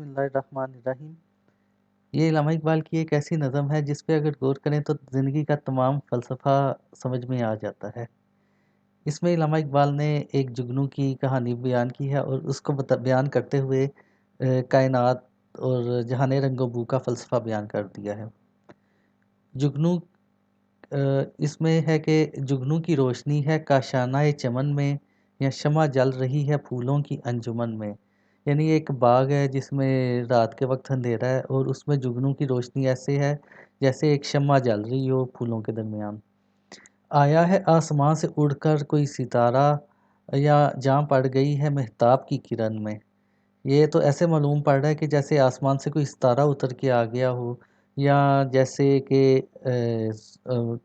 بسم اللہ الرحمن الرحیم۔ یہ علامہ اقبال کی ایک ایسی نظم ہے جس پہ اگر غور کریں تو زندگی کا تمام فلسفہ سمجھ میں آ جاتا ہے۔ اس میں علامہ اقبال نے ایک جگنو کی کہانی بیان کی ہے اور اس کو بیان کرتے ہوئے کائنات اور جہان رنگ و بو کا فلسفہ بیان کر دیا ہے۔ جگنو اس میں ہے کہ جگنو کی روشنی ہے کاشانہ چمن میں، یا شمع جل رہی ہے پھولوں کی انجمن میں۔ یعنی ایک باغ ہے جس میں رات کے وقت اندھیرا ہے اور اس میں جگنو کی روشنی ایسے ہے جیسے ایک شمع جل رہی ہو پھولوں کے درمیان۔ آیا ہے آسمان سے اڑ کر کوئی ستارہ، یا جہاں پڑ گئی ہے مہتاب کی کرن میں۔ یہ تو ایسے معلوم پڑ رہا ہے کہ جیسے آسمان سے کوئی ستارہ اتر کے آ گیا ہو، یا جیسے کہ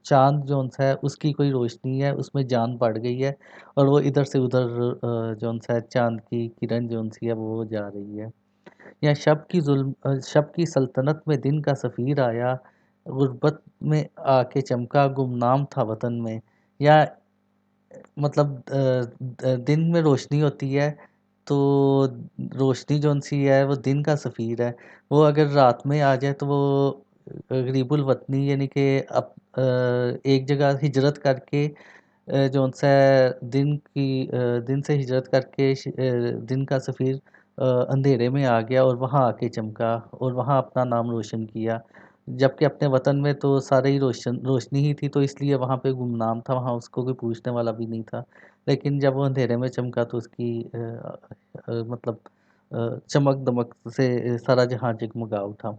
چاند جون سا ہے اس کی کوئی روشنی ہے اس میں جان پڑ گئی ہے اور وہ ادھر سے ادھر جون سا ہے چاند کی کرن جون سی ہے وہ جا رہی ہے۔ یا شب کی سلطنت میں دن کا سفیر آیا، غربت میں آ کے چمکا گمنام تھا وطن میں۔ یا مطلب دن میں روشنی ہوتی ہے تو روشنی جون سی ہے وہ دن کا سفیر ہے، وہ اگر رات میں آ جائے تو وہ غریب الوطنی یعنی کہ ایک جگہ ہجرت کر کے جون سا دن سے ہجرت کر کے دن کا سفیر اندھیرے میں آ گیا اور وہاں آ کے چمکا اور وہاں اپنا نام روشن کیا، جبکہ اپنے وطن میں تو سارے ہی روشنی ہی تھی تو اس لیے وہاں پہ گمنام تھا، وہاں اس کو کوئی پوچھنے والا بھی نہیں تھا۔ لیکن جب وہ اندھیرے میں چمکا تو اس کی مطلب چمک دمک سے سارا جہاں جگمگا اٹھا۔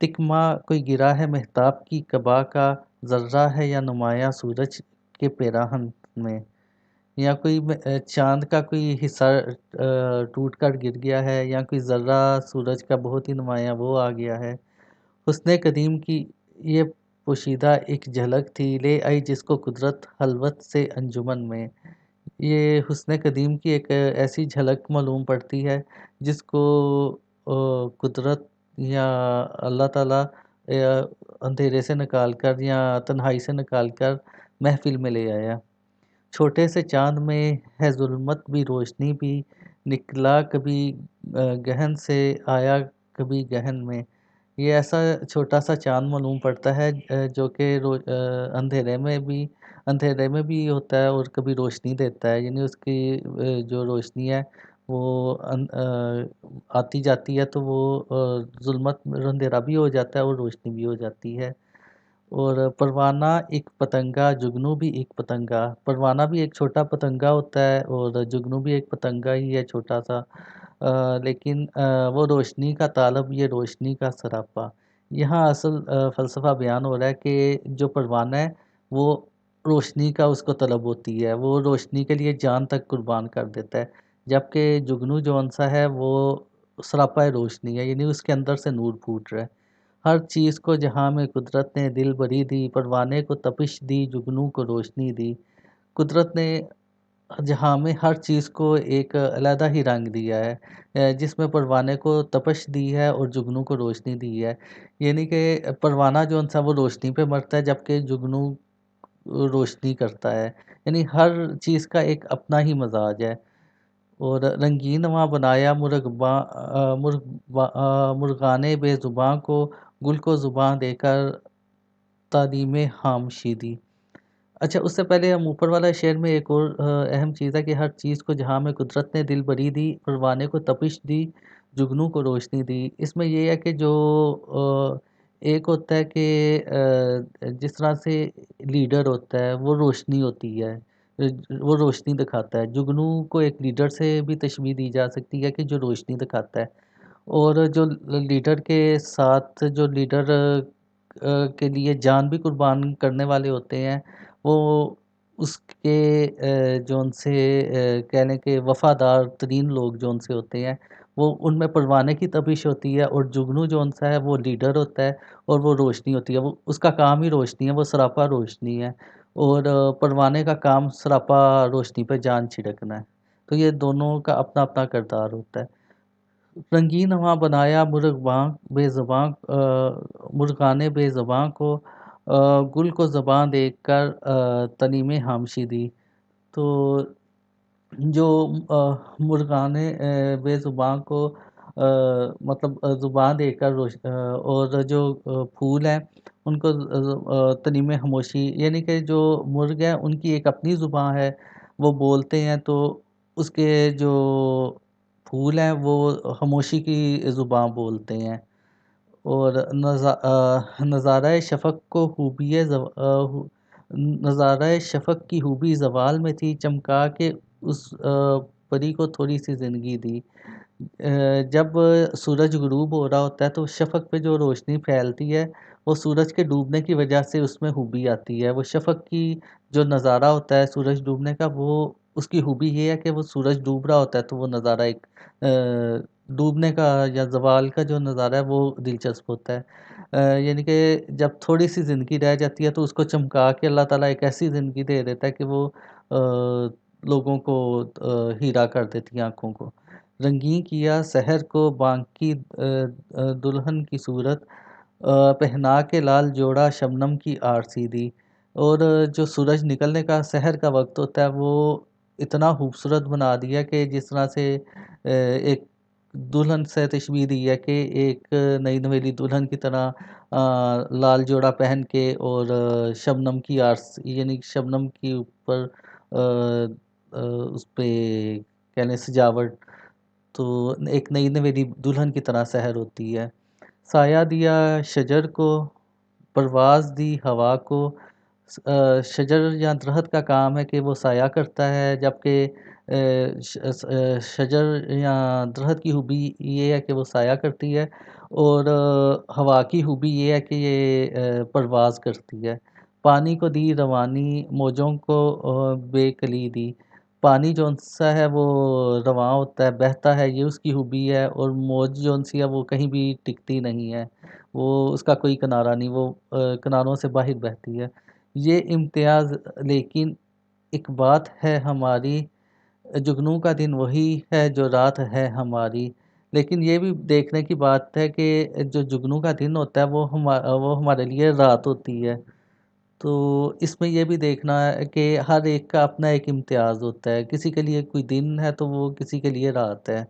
تکما کوئی گرا ہے مہتاب کی قبا کا، ذرہ ہے یا نمایاں سورج کے پیراہن میں۔ یا کوئی چاند کا کوئی حصہ ٹوٹ کر گر گیا ہے، یا کوئی ذرہ سورج کا بہت ہی نمایاں وہ آ گیا ہے۔ حسن قدیم کی یہ پوشیدہ ایک جھلک تھی، لے آئی جس کو قدرت خلوت سے انجمن میں۔ یہ حسن قدیم کی ایک ایسی جھلک معلوم پڑتی ہے جس کو قدرت یا اللہ تعالیٰ اندھیرے سے نکال کر یا تنہائی سے نکال کر محفل میں لے آیا۔ چھوٹے سے چاند میں ہے ظلمت بھی روشنی بھی، نکلا کبھی گہن سے آیا کبھی گہن میں۔ یہ ایسا چھوٹا سا چاند معلوم پڑتا ہے جو کہ اندھیرے میں بھی ہوتا ہے اور کبھی روشنی دیتا ہے، یعنی اس کی جو روشنی ہے وہ آتی جاتی ہے تو وہ ظلمت اندھیرا بھی ہو جاتا ہے اور روشنی بھی ہو جاتی ہے۔ اور پروانہ ایک پتنگا جگنو بھی ایک پتنگا، پروانہ بھی ایک چھوٹا پتنگا ہوتا ہے اور جگنو بھی ایک پتنگا ہی ہے چھوٹا سا، لیکن وہ روشنی کا طالب، یہ روشنی کا سراپا۔ یہاں اصل فلسفہ بیان ہو رہا ہے کہ جو پروانہ ہے وہ روشنی کا اس کو طلب ہوتی ہے، وہ روشنی کے لیے جان تک قربان کر دیتا ہے، جبکہ جگنو جون سا ہے وہ سراپا روشنی ہے، یعنی اس کے اندر سے نور پھوٹ رہا ہے۔ ہر چیز کو جہاں میں قدرت نے دل بری دی، پروانے کو تپش دی جگنو کو روشنی دی۔ قدرت نے جہاں میں ہر چیز کو ایک علیحدہ ہی رنگ دیا ہے، جس میں پروانے کو تپش دی ہے اور جگنو کو روشنی دی ہے۔ یعنی کہ پروانہ جو سا وہ روشنی پہ مرتا ہے جبکہ جگنو روشنی کرتا ہے، یعنی ہر چیز کا ایک اپنا ہی مزاج ہے۔ اور رنگین وہاں بنایا مرغانے بے زباں کو، گل کو زباں دے کر تعلیم خاموشی دی۔ اچھا، اس سے پہلے ہم اوپر والا شعر میں ایک اور اہم چیز ہے کہ ہر چیز کو جہاں میں قدرت نے دل بری دی، پروانے کو تپش دی جگنو کو روشنی دی۔ اس میں یہ ہے کہ جو ایک ہوتا ہے کہ جس طرح سے لیڈر ہوتا ہے وہ روشنی ہوتی ہے، وہ روشنی دکھاتا ہے، جگنو کو ایک لیڈر سے بھی تشبیہ دی جا سکتی ہے کہ جو روشنی دکھاتا ہے۔ اور جو لیڈر کے ساتھ جو لیڈر کے لیے جان بھی قربان کرنے والے ہوتے ہیں، وہ اس کے جون سے کہہ لیں کہ وفادار ترین لوگ جون سے ہوتے ہیں، وہ ان میں پروانے کی تپش ہوتی ہے، اور جگنو جون سا ہے وہ لیڈر ہوتا ہے اور وہ روشنی ہوتی ہے، وہ اس کا کام ہی روشنی ہے، وہ سراپا روشنی ہے، اور پروانے کا کام سراپا روشنی پہ جان چھڑکنا ہے۔ تو یہ دونوں کا اپنا اپنا کردار ہوتا ہے۔ رنگین ہوا بنایا مرغانے بے زباں کو، گل کو زباں دے کر تنیم خاموشی دی۔ تو جو مرغانے بے زباں کو مطلب زبان دے کر اور جو پھول ہیں ان کو تنیم خاموشی، یعنی کہ جو مرغ ہیں ان کی ایک اپنی زبان ہے، وہ بولتے ہیں تو اس کے جو پھول ہیں وہ خاموشی کی زبان بولتے ہیں۔ اور نظارہ شفق کو نظارہ شفق کی خوبی زوال میں تھی، چمکا کے اس پری کو تھوڑی سی زندگی دی۔ جب سورج غروب ہو رہا ہوتا ہے تو شفق پہ جو روشنی پھیلتی ہے وہ سورج کے ڈوبنے کی وجہ سے اس میں خوبی آتی ہے۔ وہ شفق کی جو نظارہ ہوتا ہے سورج ڈوبنے کا، وہ اس کی خوبی یہ ہے کہ وہ سورج ڈوب رہا ہوتا ہے تو وہ نظارہ ایک ڈوبنے کا یا زوال کا جو نظارہ ہے وہ دلچسپ ہوتا ہے۔ یعنی کہ جب تھوڑی سی زندگی رہ جاتی ہے تو اس کو چمکا کے اللہ تعالیٰ ایک ایسی زندگی دے دیتا ہے کہ وہ لوگوں کو ہیرا کر دیتی ہے آنکھوں کو۔ رنگین کیا سحر کو بانگ کی دلہن کی صورت، پہنا کے لال جوڑا شبنم کی آرسی دی۔ اور جو سورج نکلنے کا سحر کا وقت ہوتا ہے وہ اتنا خوبصورت بنا دیا کہ جس طرح سے ایک دلہن سے تشبیہ دی ہے کہ ایک نئی نویلی دلہن کی طرح لال جوڑا پہن کے اور شبنم کی آرس یعنی شبنم کے اوپر اس پہ کہہ لیں سجاوٹ، تو ایک نئی نویلی دلہن کی طرح سحر ہوتی ہے۔ سایہ دیا شجر کو، پرواز دی ہوا کو۔ شجر یا درخت کا کام ہے کہ وہ سایہ کرتا ہے، جبکہ شجر یا درخت کی خوبی یہ ہے کہ وہ سایہ کرتی ہے، اور ہوا کی خوبی یہ ہے کہ یہ پرواز کرتی ہے۔ پانی کو دی روانی، موجوں کو بے کلی دی۔ پانی جون سا ہے وہ رواں ہوتا ہے، بہتا ہے، یہ اس کی خوبی ہے، اور موج جون سی ہے وہ کہیں بھی ٹکتی نہیں ہے، وہ اس کا کوئی کنارہ نہیں، وہ کناروں سے باہر بہتی ہے۔ یہ امتیاز لیکن ایک بات ہے ہماری، جگنو کا دن وہی ہے جو رات ہے ہماری۔ لیکن یہ بھی دیکھنے کی بات ہے کہ جو جگنو کا دن ہوتا ہے وہ ہمارے لیے رات ہوتی ہے۔ تو اس میں یہ بھی دیکھنا ہے کہ ہر ایک کا اپنا ایک امتیاز ہوتا ہے، کسی کے لیے کوئی دن ہے تو وہ کسی کے لیے رات ہے۔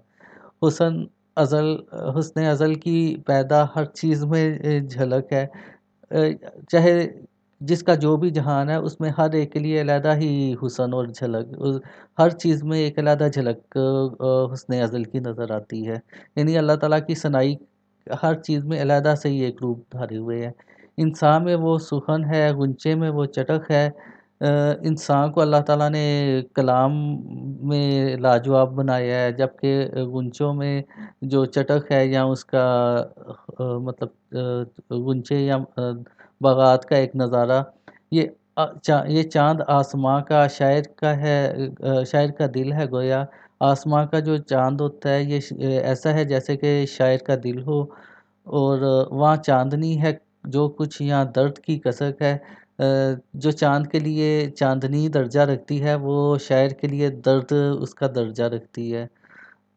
حسن ازل حسن ازل کی پیدا ہر چیز میں جھلک ہے، چاہے جس کا جو بھی جہان ہے اس میں ہر ایک کے لیے علیحدہ ہی حسن اور جھلک، ہر چیز میں ایک علیحدہ جھلک حسن ازل کی نظر آتی ہے۔ یعنی اللہ تعالیٰ کی صنائی ہر چیز میں علیحدہ سے ہی ایک روپ دھارے ہوئے ہے۔ انسان میں وہ سخن ہے، غنچے میں وہ چٹک ہے۔ انسان کو اللہ تعالیٰ نے کلام میں لاجواب بنایا ہے، جبکہ غنچوں میں جو چٹک ہے یا اس کا مطلب غنچے یا باغات کا ایک نظارہ، یہ یہ چاند آسماں کا شاعر کا ہے، شاعر کا دل ہے گویا۔ آسماں کا جو چاند ہوتا ہے یہ ایسا ہے جیسے کہ شاعر کا دل ہو، اور وہاں چاندنی ہے جو کچھ یہاں درد کی کسک ہے۔ جو چاند کے لیے چاندنی درجہ رکھتی ہے وہ شاعر کے لیے درد اس کا درجہ رکھتی ہے۔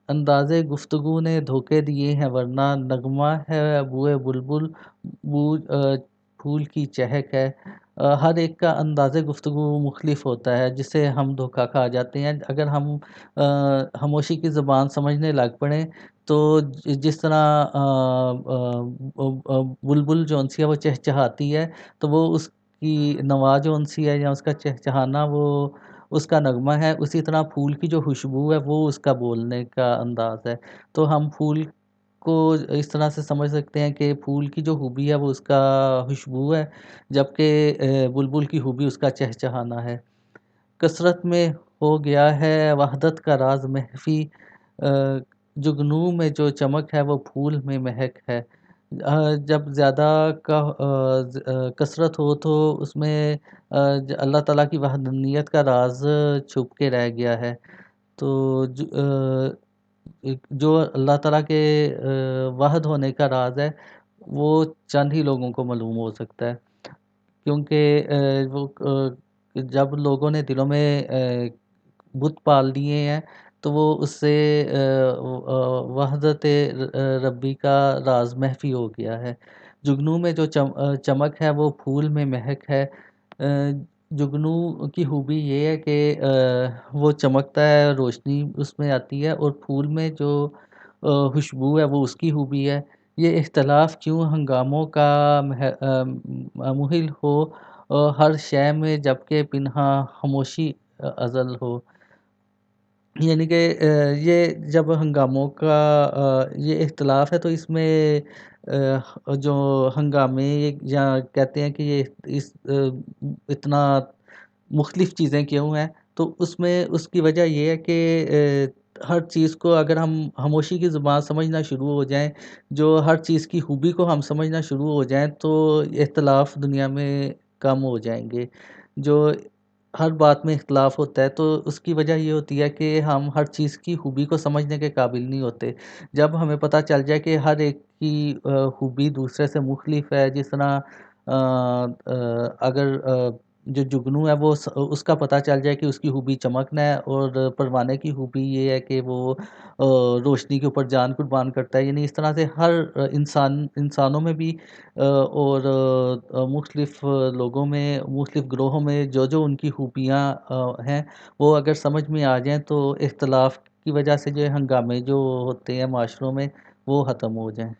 انداز گفتگو نے دھوکے دیے ہیں ورنہ نغمہ ہے بوئے بلبل، بو پھول کی چہک ہے۔ ہر ایک کا انداز گفتگو مختلف ہوتا ہے جس سے ہم دھوکا کھا جاتے ہیں۔ اگر ہم خاموشی کی زبان سمجھنے لگ پڑیں تو جس طرح بلبل جون سی ہے وہ چہچہاتی ہے تو وہ اس کی نوا جون سی ہے یا اس کا چہچہانا وہ اس کا نغمہ ہے، اسی طرح پھول کی جو خوشبو ہے وہ اس کا بولنے کا انداز ہے۔ تو ہم پھول کو اس طرح سے سمجھ سکتے ہیں کہ پھول کی جو خوبی ہے وہ اس کا خوشبو ہے، جبکہ بلبل کی خوبی اس کا چہچہانا ہے۔ کثرت میں ہو گیا ہے وحدت کا راز مخفی، جگنو میں جو چمک ہے وہ پھول میں مہک ہے۔ جب زیادہ کا کثرت ہو تو اس میں اللہ تعالیٰ کی وحدانیت کا راز چھپ کے رہ گیا ہے۔ تو جو اللہ تعالیٰ کے واحد ہونے کا راز ہے وہ چند ہی لوگوں کو معلوم ہو سکتا ہے، کیونکہ وہ جب لوگوں نے دلوں میں بت پال دیے ہیں تو وہ اس سے وحدت ربی کا راز مخفی ہو گیا ہے۔ جگنو میں جو چمک ہے وہ پھول میں مہک ہے۔ جگنو کی خوبی یہ ہے کہ وہ چمکتا ہے، روشنی اس میں آتی ہے، اور پھول میں جو خوشبو ہے وہ اس کی خوبی ہے، یہ اختلاف کیوں ہنگاموں کا محل ہو، ہر شے میں جبکہ پنہاں خاموشی ازل ہو۔ یعنی کہ یہ جب ہنگاموں کا یہ اختلاف ہے تو اس میں جو ہنگامے یا کہتے ہیں کہ یہ اتنا مختلف چیزیں کیوں ہیں، تو اس میں اس کی وجہ یہ ہے کہ ہر چیز کو اگر ہم خاموشی کی زبان سمجھنا شروع ہو جائیں، جو ہر چیز کی خوبی کو ہم سمجھنا شروع ہو جائیں تو اختلاف دنیا میں کم ہو جائیں گے۔ جو ہر بات میں اختلاف ہوتا ہے تو اس کی وجہ یہ ہوتی ہے کہ ہم ہر چیز کی خوبی کو سمجھنے کے قابل نہیں ہوتے۔ جب ہمیں پتہ چل جائے کہ ہر ایک کی خوبی دوسرے سے مختلف ہے، جس طرح اگر جو جگنو ہے وہ اس کا پتہ چل جائے کہ اس کی خوبی چمکنا ہے، اور پروانے کی خوبی یہ ہے کہ وہ روشنی کے اوپر جان قربان کرتا ہے، یعنی اس طرح سے ہر انسانوں میں بھی اور مختلف لوگوں میں، مختلف گروہوں میں جو جو ان کی خوبیاں ہیں وہ اگر سمجھ میں آ جائیں تو اختلاف کی وجہ سے جو ہنگامے جو ہوتے ہیں معاشروں میں وہ ختم ہو جائیں۔